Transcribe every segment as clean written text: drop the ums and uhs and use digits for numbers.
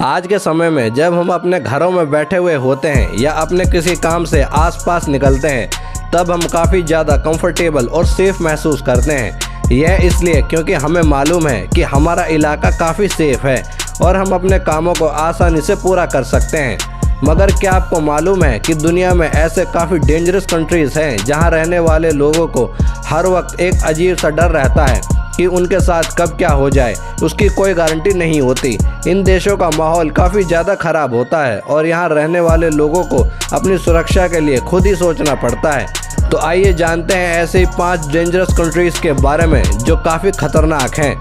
आज के समय में जब हम अपने घरों में बैठे हुए होते हैं या अपने किसी काम से आसपास निकलते हैं, तब हम काफ़ी ज़्यादा कंफर्टेबल और सेफ महसूस करते हैं। यह इसलिए क्योंकि हमें मालूम है कि हमारा इलाका काफ़ी सेफ है और हम अपने कामों को आसानी से पूरा कर सकते हैं। मगर क्या आपको मालूम है कि दुनिया में ऐसे काफ़ी डेंजरस कंट्रीज़ हैं जहां रहने वाले लोगों को हर वक्त एक अजीब सा डर रहता है कि उनके साथ कब क्या हो जाए, उसकी कोई गारंटी नहीं होती। इन देशों का माहौल काफ़ी ज़्यादा ख़राब होता है और यहाँ रहने वाले लोगों को अपनी सुरक्षा के लिए खुद ही सोचना पड़ता है। तो आइए जानते हैं ऐसे ही 5 डेंजरस कंट्रीज़ के बारे में जो काफ़ी खतरनाक हैं।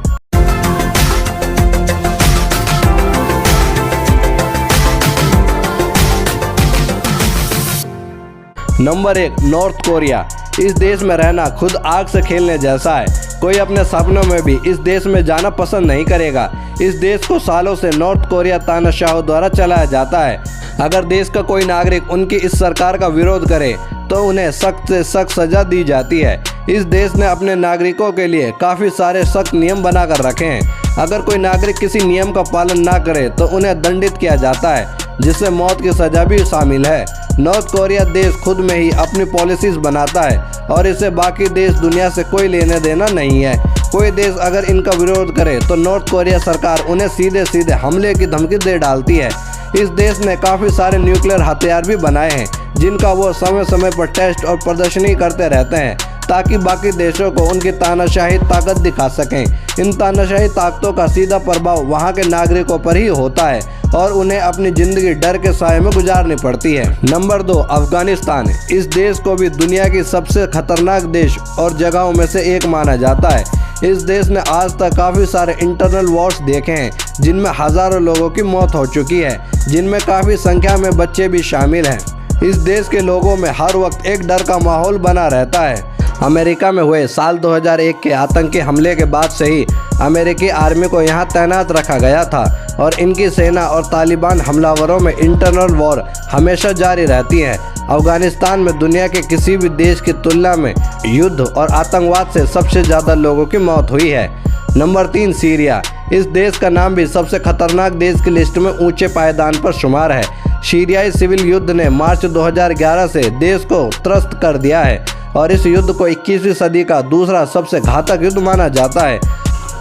Number 1, north Korea. इस देश में रहना खुद आग से खेलने जैसा है। कोई अपने सपनों में भी इस देश में जाना पसंद नहीं करेगा। इस देश को सालों से नॉर्थ कोरिया तानाशाहों द्वारा चलाया जाता है। अगर देश का कोई नागरिक उनकी इस सरकार का विरोध करे तो उन्हें सख्त से सख्त सजा दी जाती है। इस देश ने अपने नागरिकों के लिए काफ़ी सारे सख्त नियम बनाकर रखे हैं। अगर कोई नागरिक किसी नियम का पालन ना करे तो उन्हें दंडित किया जाता है, जिससे मौत की सजा भी शामिल है। नॉर्थ कोरिया देश खुद में ही अपनी पॉलिसीज बनाता है और इसे बाकी देश दुनिया से कोई लेने देना नहीं है। कोई देश अगर इनका विरोध करे तो नॉर्थ कोरिया सरकार उन्हें सीधे सीधे हमले की धमकी दे डालती है। इस देश ने काफ़ी सारे न्यूक्लियर हथियार भी बनाए हैं, जिनका वो समय समय पर टेस्ट और प्रदर्शनी करते रहते हैं ताकि बाकी देशों को उनकी तानाशाही ताकत दिखा सकें। इन तानाशाही ताकतों का सीधा प्रभाव वहाँ के नागरिकों पर ही होता है और उन्हें अपनी ज़िंदगी डर के साए में गुजारनी पड़ती है। नंबर 2, अफगानिस्तान। इस देश को भी दुनिया की सबसे खतरनाक देश और जगहों में से एक माना जाता है। इस देश ने आज तक काफ़ी सारे इंटरनल वॉर्स देखे हैं, जिनमें हज़ारों लोगों की मौत हो चुकी है, जिनमें काफ़ी संख्या में बच्चे भी शामिल हैं। इस देश के लोगों में हर वक्त एक डर का माहौल बना रहता है। अमेरिका में हुए साल 2001 के आतंकी हमले के बाद से ही अमेरिकी आर्मी को यहाँ तैनात रखा गया था और इनकी सेना और तालिबान हमलावरों में इंटरनल वॉर हमेशा जारी रहती है। अफगानिस्तान में दुनिया के किसी भी देश की तुलना में युद्ध और आतंकवाद से सबसे ज़्यादा लोगों की मौत हुई है। Number 3, Syria. इस देश का नाम भी सबसे खतरनाक देश की लिस्ट में ऊंचे पायदान पर शुमार है। सीरियाई सिविल युद्ध ने मार्च 2011 से देश को त्रस्त कर दिया है और इस युद्ध को 21वीं सदी का दूसरा सबसे घातक युद्ध माना जाता है।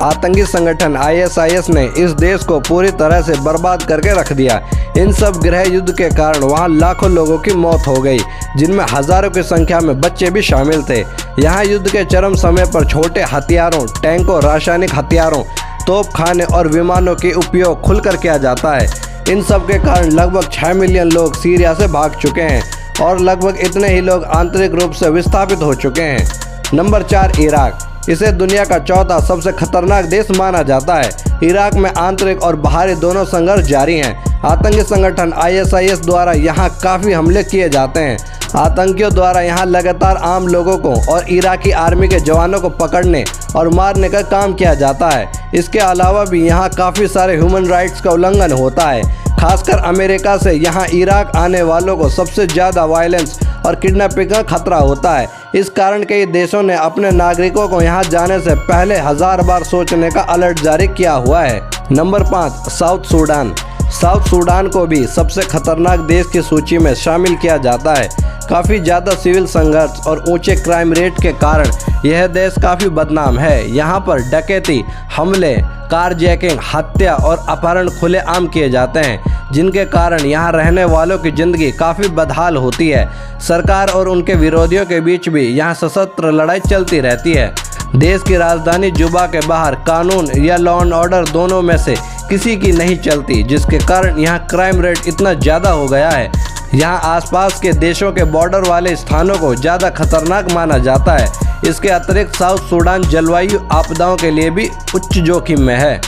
आतंकी संगठन ISIS ने इस देश को पूरी तरह से बर्बाद करके रख दिया। इन सब गृह युद्ध के कारण वहां लाखों लोगों की मौत हो गई, जिनमें हज़ारों की संख्या में बच्चे भी शामिल थे। यहाँ युद्ध के चरम समय पर छोटे हथियारों, टैंकों, रासायनिक हथियारों, तोपखाने और विमानों के उपयोग खुलकर किया जाता है। इन सब के कारण लगभग 6 मिलियन लोग सीरिया से भाग चुके हैं और लगभग इतने ही लोग आंतरिक रूप से विस्थापित हो चुके हैं। Number 4, Iraq. इसे दुनिया का चौथा सबसे खतरनाक देश माना जाता है। इराक में आंतरिक और बाहरी दोनों संघर्ष जारी हैं। आतंकी संगठन ISIS द्वारा यहाँ काफ़ी हमले किए जाते हैं। आतंकियों द्वारा यहाँ लगातार आम लोगों को और इराकी आर्मी के जवानों को पकड़ने और मारने का काम किया जाता है। इसके अलावा भी यहाँ काफ़ी सारे ह्यूमन राइट्स का उल्लंघन होता है। खासकर अमेरिका से यहाँ इराक आने वालों को सबसे ज़्यादा वायलेंस और किडनैपिंग का खतरा होता है। इस कारण कई देशों ने अपने नागरिकों को यहाँ जाने से पहले 1000 बार सोचने का अलर्ट जारी किया हुआ है। Number 5, south Sudan. South Sudan को भी सबसे खतरनाक देश की सूची में शामिल किया जाता है। काफ़ी ज़्यादा सिविल संघर्ष और ऊंचे क्राइम रेट के कारण यह देश काफ़ी बदनाम है। यहाँ पर डकैती, हमले, कारजैकिंग, हत्या और अपहरण खुलेआम किए जाते हैं, जिनके कारण यहाँ रहने वालों की ज़िंदगी काफ़ी बदहाल होती है। सरकार और उनके विरोधियों के बीच भी यहाँ सशस्त्र लड़ाई चलती रहती है। देश की राजधानी जुबा के बाहर कानून या लॉ एंड ऑर्डर दोनों में से किसी की नहीं चलती, जिसके कारण यहाँ क्राइम रेट इतना ज़्यादा हो गया है। यहाँ आसपास के देशों के बॉर्डर वाले स्थानों को ज़्यादा खतरनाक माना जाता है। इसके अतिरिक्त साउथ सूडान जलवायु आपदाओं के लिए भी उच्च जोखिम में है।